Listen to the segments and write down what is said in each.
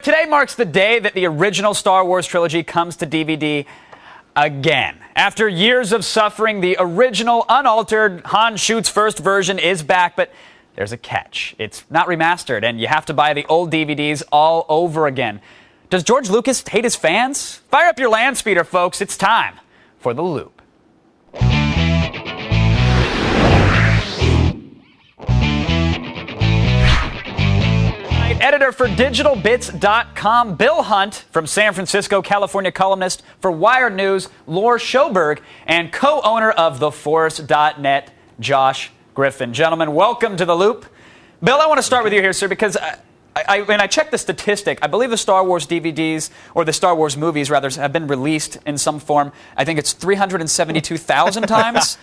Today marks the day that the original Star Wars trilogy comes to DVD again. After years of suffering, the original, unaltered Han shoots first version is back, but there's a catch. It's not remastered, and you have to buy the old DVDs all over again. Does George Lucas hate his fans? Fire up your land speeder, folks. It's time for The Loop. Editor for DigitalBits.com, Bill Hunt, from San Francisco, California, columnist for Wired News, Lore Schoberg, and co-owner of TheForce.net, Josh Griffin. Gentlemen, welcome to The Loop. Bill, I want to start with you here, sir, because when I checked the statistic, I believe the Star Wars DVDs, or the Star Wars movies, rather, have been released in some form. I think it's 372,000 times.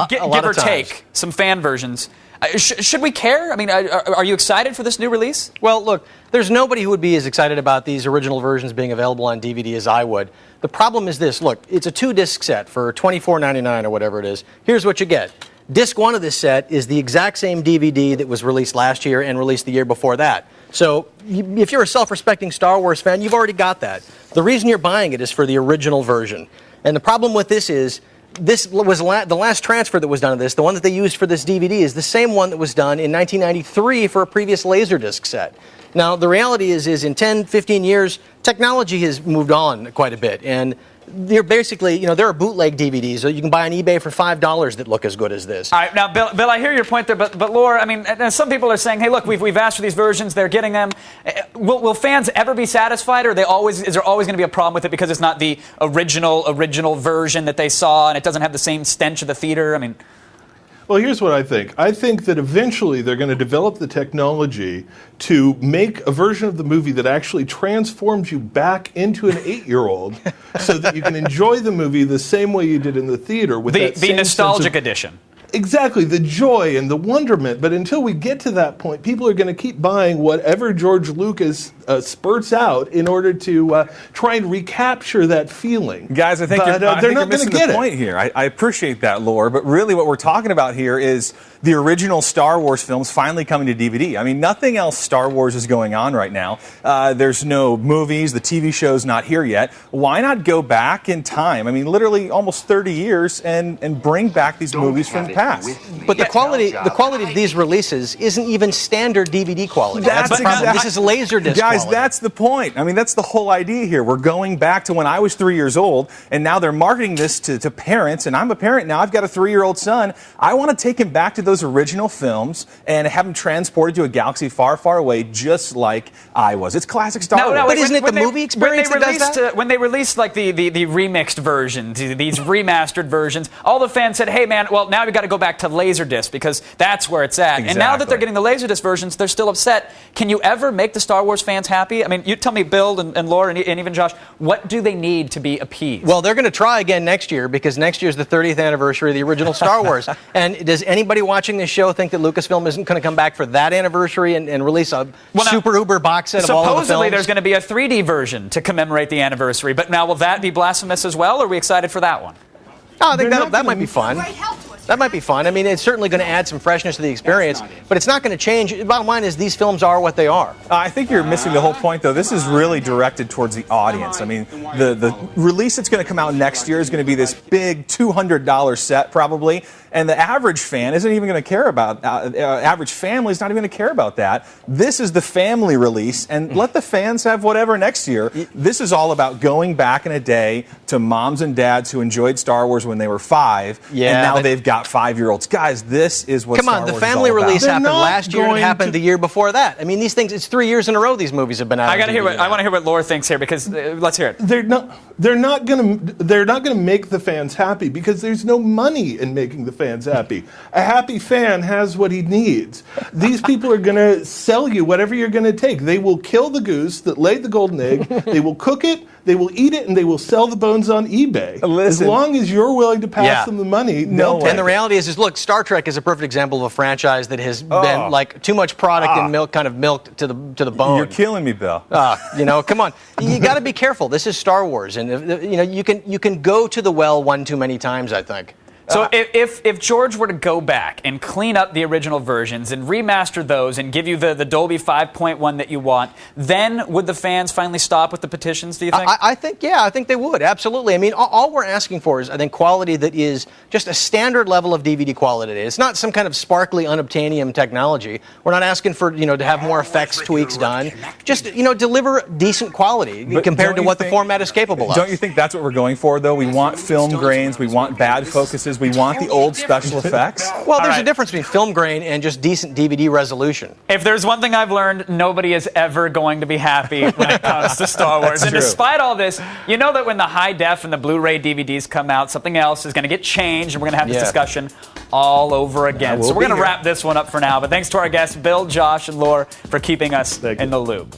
Give or take, some fan versions. Should we care? I mean, are you excited for this new release? Well, look, there's nobody who would be as excited about these original versions being available on DVD as I would. The problem is this. Look, it's a 2-disc set for $24.99 or whatever it is. Here's what you get. Disc 1 of this set is the exact same DVD that was released last year and released the year before that. So if you're a self-respecting Star Wars fan, you've already got that. The reason you're buying it is for the original version. And the problem with this is, this was the last transfer that was done of this. The one that they used for this DVD is the same one that was done in 1993 for a previous Laserdisc set. Now, the reality is in 10, 15 years, technology has moved on quite a bit. And they're basically, there are bootleg DVDs that you can buy on eBay for $5 that look as good as this. All right, now, Bill, I hear your point there, but Laura, I mean, some people are saying, hey, look, we've asked for these versions, they're getting them. Will fans ever be satisfied, or is there always going to be a problem with it because it's not the original version that they saw, and it doesn't have the same stench of the theater? I mean... Well, here's what I think. I think that eventually they're going to develop the technology to make a version of the movie that actually transforms you back into an 8-year-old so that you can enjoy the movie the same way you did in the theater. With the nostalgic edition. Exactly, the joy and the wonderment. But until we get to that point, people are going to keep buying whatever George Lucas spurts out in order to try and recapture that feeling. Guys, I think they're not missing the point here. I appreciate that, Lore, but really what we're talking about here is the original Star Wars films finally coming to DVD. I mean, nothing else Star Wars is going on right now. There's no movies. The TV show's not here yet. Why not go back in time? I mean, literally almost 30 years and bring back these movies from the past. But the quality of these releases isn't even standard DVD quality. That's the problem. This is Laserdisc quality. Guys, that's the point. I mean, that's the whole idea here. We're going back to when I was 3 years old, and now they're marketing this to parents, and I'm a parent now. I've got a 3-year-old son. I want to take him back to those original films and have him transported to a galaxy far, far away, just like I was. It's classic Star Wars. But isn't it the movie experience that does that? When they released like the remixed versions, these remastered versions, all the fans said, hey, man, well, now we've got to go back to Laserdisc because that's where it's at. Exactly. And now that they're getting the Laserdisc versions, they're still upset. Can you ever make the Star Wars fans happy? I mean, you tell me, Bill and Laura and even Josh, what do they need to be appeased? Well, they're going to try again next year because next year is the 30th anniversary of the original Star Wars. And does anybody watching this show think that Lucasfilm isn't going to come back for that anniversary and release a super uber box set of all of the films? Supposedly there's going to be a 3D version to commemorate the anniversary. But now, will that be blasphemous as well, or are we excited for that one? Oh, I think that might be fun. That might be fun. I mean, it's certainly going to add some freshness to the experience, but it's not going to change. The bottom line is these films are what they are. I think you're missing the whole point, though. This is really directed towards the audience. I mean, the release that's going to come out next year is going to be this big $200 set, probably, and the average fan isn't even going to care about average family is not even going to care about that. This is the family release, and let the fans have whatever next year. This is all about going back in a day to moms and dads who enjoyed Star Wars when they were 5, and now they've got 5-year-olds. Guys, this is what Star Wars the family is all release about. happened last year and it happened the year before that. I mean, these things, it's 3 years in a row these movies have been out. I want to hear what Laura thinks here because let's hear it. They're not going to make the fans happy because there's no money in making the fans happy. A happy fan has what he needs. These people are going to sell you whatever you're going to take. They will kill the goose that laid the golden egg. They will cook it. They will eat it, and they will sell the bones on eBay. As long as you're willing to pass them the money, they'll take it. And the reality is, look, Star Trek is a perfect example of a franchise that has been like too much product and milked to the bone. You're killing me, Bill. Come on. You got to be careful. This is Star Wars, and you can go to the well one too many times, I think. So if George were to go back and clean up the original versions and remaster those and give you the Dolby 5.1 that you want, then would the fans finally stop with the petitions, do you think? I think they would, absolutely. I mean, all we're asking for is, I think, quality that is just a standard level of DVD quality today. It's not some kind of sparkly unobtainium technology. We're not asking for, to have more effects tweaks done. Just, deliver decent quality compared to what the format is capable of. Don't you think that's what we're going for, though? We want film grains, we want bad focuses, we want the old special effects. Well, there's a difference between film grain and just decent DVD resolution. If there's one thing I've learned, nobody is ever going to be happy when it comes to Star Wars. And despite all this, you know that when the high def and the Blu-ray DVDs come out, something else is going to get changed, and we're going to have this discussion all over again. So we're going to wrap this one up for now. But thanks to our guests, Bill, Josh, and Lore, for keeping us in the loop.